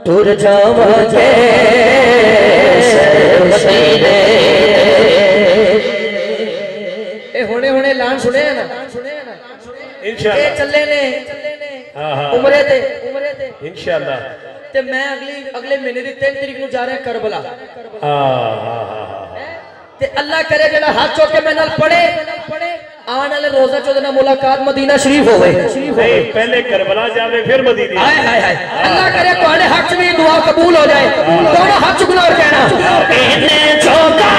टुर जावांगे मदीने। ए हुणे हुणे ऐलान सुने ना इंशाअल्लाह चले ने उमरे ते इंशाअल्लाह ते मैं अगले महीने दी 3 तारीख नु जा रहा करबला। ते अल्लाह करे जेड़ा हाथ चुक के मेरे नाल पढ़े आने वाले रोजा चौदह ना मुलाकात मदीना शरीफ होवे। पहले करबला जावे फिर मदीने। हाय हाय हाय अल्लाह करे तुम्हारे हक में दुआ कबूल हो जाए। दोनों हाथ चुकना और कहना इन्ने चौका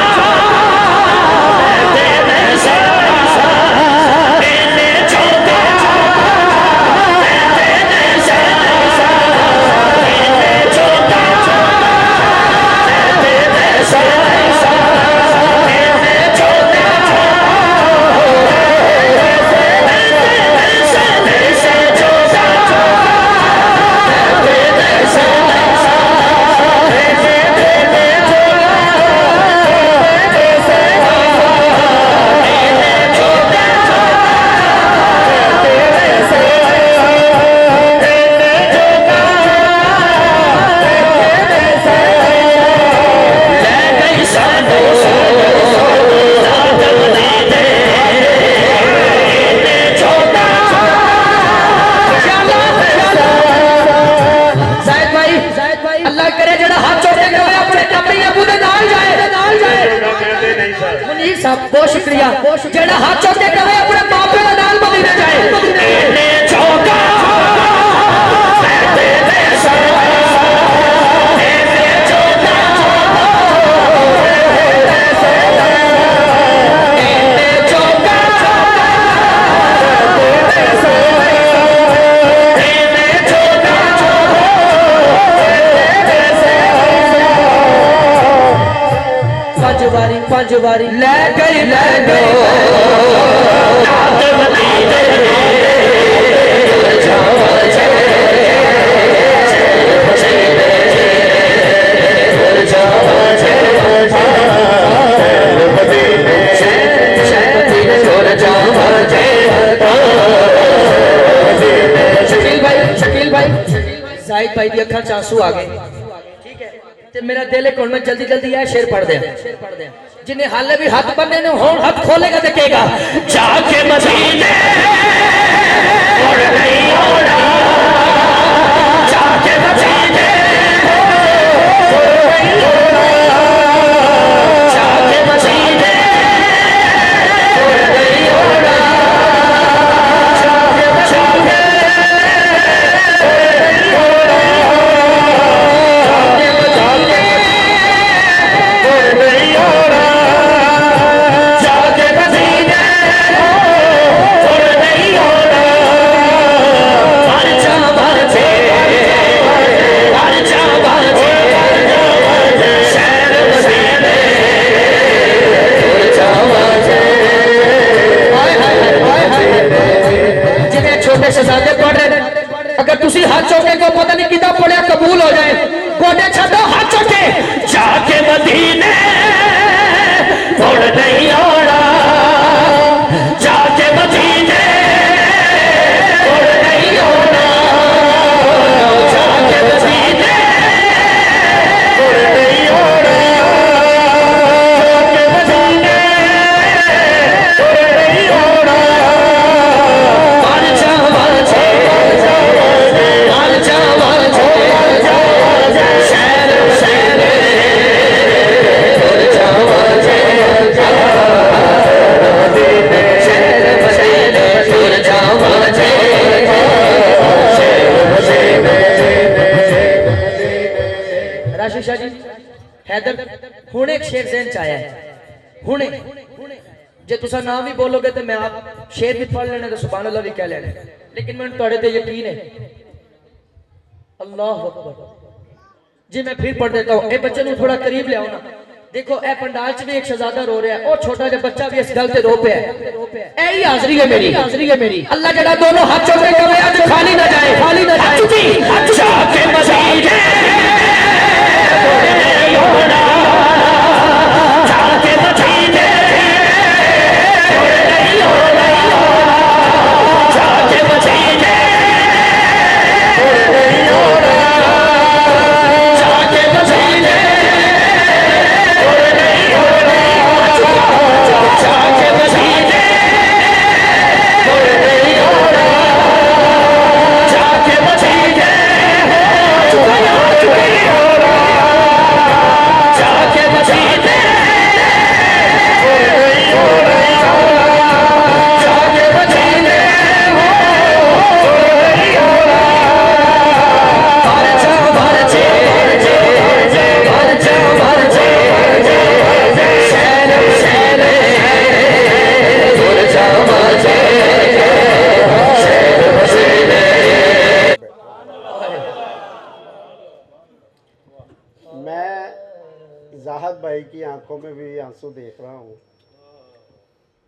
बहुत शुक्रिया जेड़ा हाथ चुक के कहे अपने मापे का नाल मदीने जाए। पांच बारी ले गई ले गो शकील भाई जाहिद भाई दी अखां च आंसू आ गए। ठीक है ते मेरा दिल है मैं जल्दी जल्दी यह शेर पढ़ दे जिन्हें हाले भी हाथ बनने ने हों हाथ खोलेगा देखेगा जाके मदीने और नहीं होना जाके मदीने और नहीं होना जाके मदीने और नहीं होना जाके मदीने और नहीं होना जाके मदीने और नहीं होना शहजादे पढ़ रहे अगर तुसी हाथ चौके को पता नहीं कितना पढ़िया कबूल हो जाए गोडे छो हाथ चौके जाके मदीने थोड़ नहीं होना जाके मदीने थोड़ नहीं होना जाके मदीने थोड़ नहीं होना जाके मदीने थोड़ नहीं होना राशिशा जी हैदर हुणे एक शेर ज़हन च आया है हुणे जे तुसा नाम भी बोलोगे तो मैं आप शेर भी पढ़ लेने तो सुभान अल्लाह भी कह लेने लेकिन मैं थोड़े ते यकीन है अल्लाह अकबर जी मैं फिर पढ़ देता हूँ। ए बच्चे को थोड़ा करीब ले आओ ना देखो ए पंडाल च भी एक शहजादा रो रहा है और छोटा सा बच्चा भी इस गल ते रो पे है। यही हाजरी है मेरी अल्लाह जड़ा दोनों हाथ चौके करे आज खाली ना जाए जाके मदीने जाके मदीने जाके मदीने भाई की आंखों में भी आंसू देख रहा हूँ।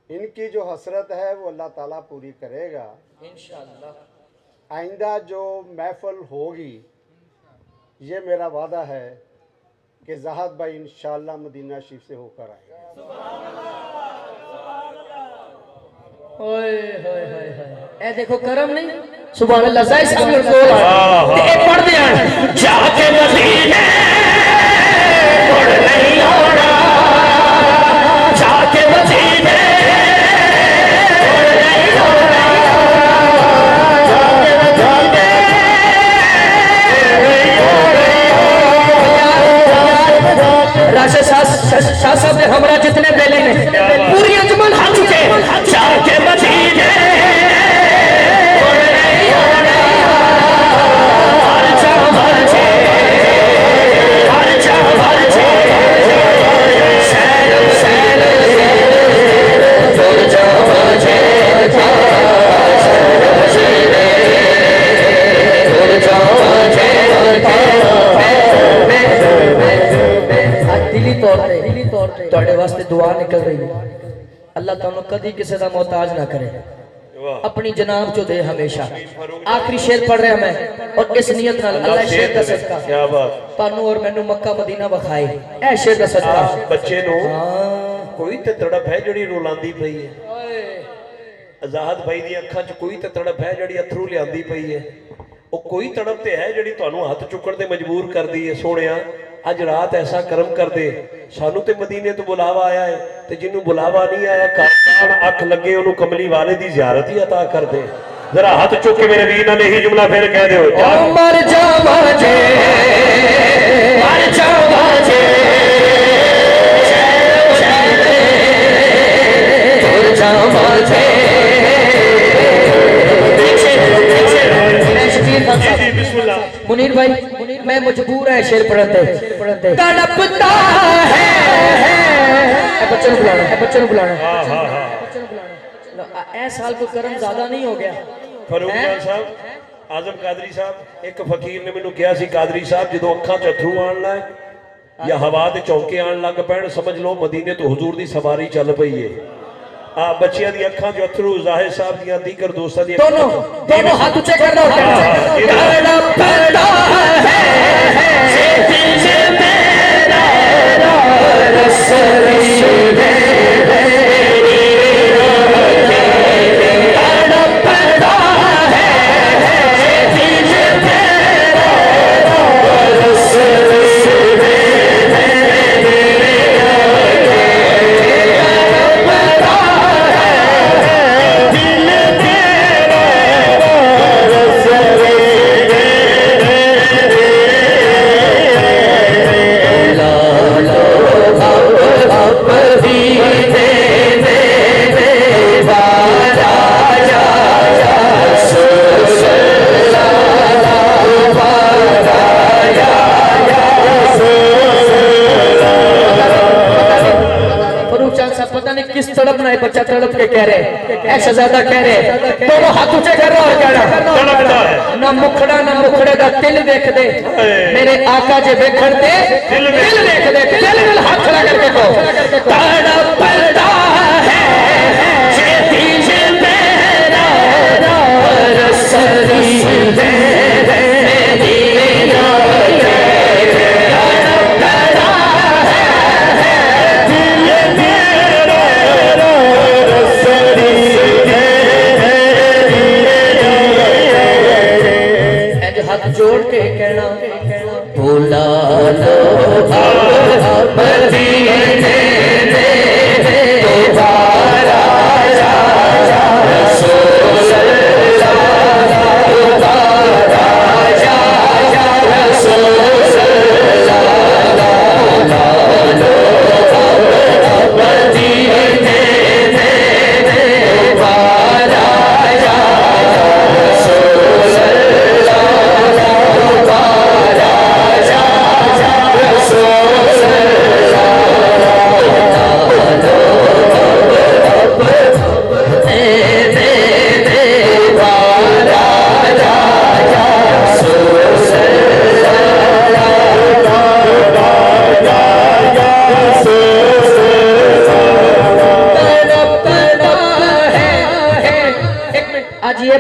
इनकी जो हसरत है वो अल्लाह ताला पूरी करेगा इंशाअल्लाह। आइंदा जो महफिल होगी, ये मेरा वादा है कि ज़हाद भाई इंशाअल्लाह मदीना शरीफ से होकर आएगा। ओए होए होए होए, ए देखो करम नहीं, सुभान अल्लाह। जायद साहब ने बोल आया एक पढ़ दिया, जाके मदीने मुड़ नहीं आना, जाके मदीने मुड़ नहीं आना, जाके मदीने राशा शाह साहब ने हमरा जितने बेले ने पूरी अजमन हाथ चुके, जाके मदीने ਤੁਹਾਡੇ ਵਾਸਤੇ ਦੁਆ ਨਿਕਲ ਰਹੀ ਹੈ। अल्लाह ਤੁਹਾਨੂੰ कदी किसी का मोहताज ना करे, अपनी जनाब चो दे हमेशा। आखिरी शेर पढ़ रहा मैं और इस नियत नाल अल्लाह शेर का सदका क्या बात ਤੁਹਾਨੂੰ और मैनू मक्का मदीना विखाए, ए शेर का सदका बच्चे नो कोई ते तड़प है जड़ी रुलांदी पई है। आजाद भाई दी अखां च कोई ते तड़प है जड़ी अथरू लियांदी पई है। ਉਹ कोई तड़प ते है जड़ी ਤੁਹਾਨੂੰ हथ चुकण ते मजबूर करदी है। सोहणिया अज रात ऐसा कर्म कर दे, सानू ते मदीने तो बुलावा आया है, ते जिन्नू बुलावा नहीं आया कान अख लगे उन्होंने कमली वाले दी ज़ियारत ही अता कर दे। जरा हाथ चुक के मेरे वीर नाल यही जुमला फिर कह दो, मर जावा जे मर जावा जे मर जावा जे। मुनीर भाई मैं मजबूर है शेर पढ़ते तड़पता है, बच्चों को बुलाना है, बच्चों को बुलाना है। साल को कर्म ज्यादा नहीं हो गया। फरूक खान साहब, आजम कादरी साहब, एक फकीर ने मैनू कहा सी कादरी साहब जो अखां च अथरू आण लग या हवा के चौंके आण लग पैण, समझ लो मदीने तो हुजूर दी सवारी चल पई है। बच्चियां दी अखां जो अथरू, जाहिर साहब दी दीकर दोस्तां दी दोनों दोनों हाथ ऊंचे कर दो। तड़पता है मेरा रसूल किस तड़प ना है, बच्चा तड़प के कह रहे, ऐ शहजादा कह रहे, दोनों हाथ ऊंचे कर रहा और कह रहा ना मुखड़ा ना मुखड़े दा तिल देख दे मेरे आका जे देखण दे दिल देख दे, दिल में हाथ खड़ा करके कहो तड़पता है मेरा रसूल जोड़ के कहना भूला लो मदीने में दोबारा रसूल अल्लाह दोबारा रसूल अल्लाह मदीने में दोबारा रसूल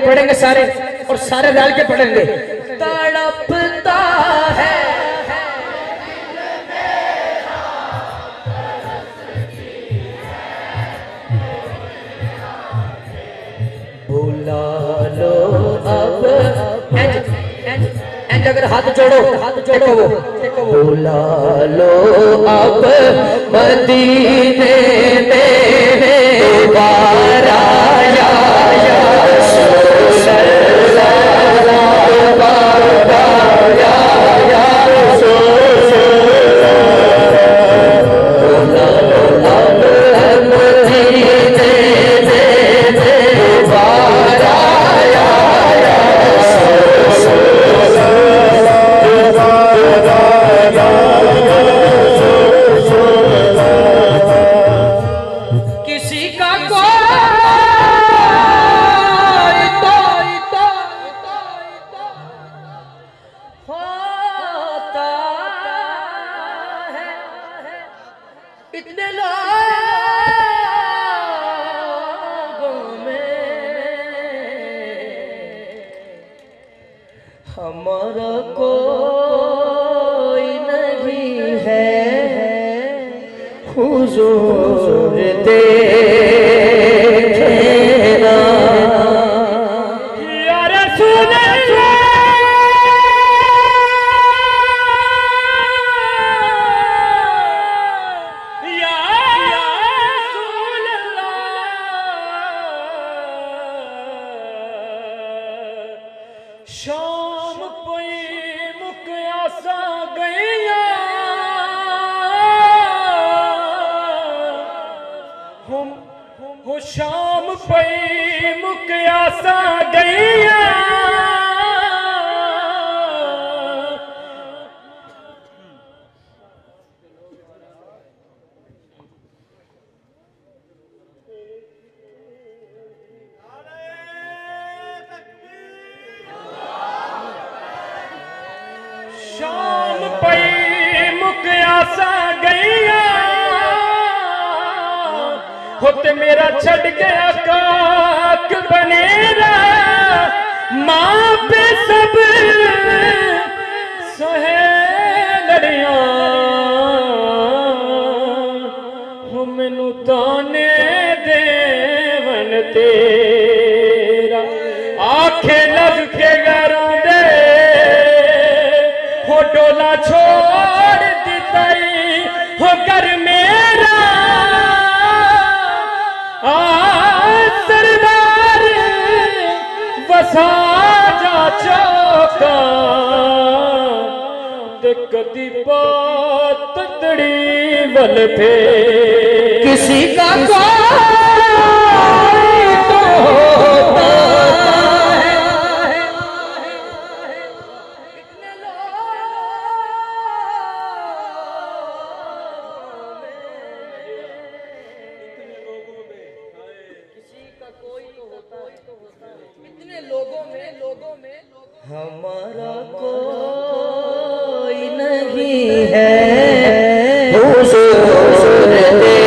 पढ़ेंगे सारे और सारे रल के पढ़ेंगे। तड़पता है बुला लो अब एंड अगर हाथ जोड़ो वो बुला लो अब मदीने में दोबारा या इतने लोगों में हमारा कोई नहीं है हुजूर देखना या रसूल शाम पई मुक आसा गईया हम हो शाम पई मुक आसा गईया शाम पई मुक आसा गईया होते मेरा छड़ गया काक बनेरा मां पे सब सहेलड़ियां हो मैनू ताने देवन तेरा आखे लग के घरों दे हो डोला छोड़ दिताई हो कर मेरा सरदार वसा जा चौका ते कदी बात तड़ी वल पे किसी का कोई तो होता है इतने लोगों में हमारा कोई नहीं है हुजूर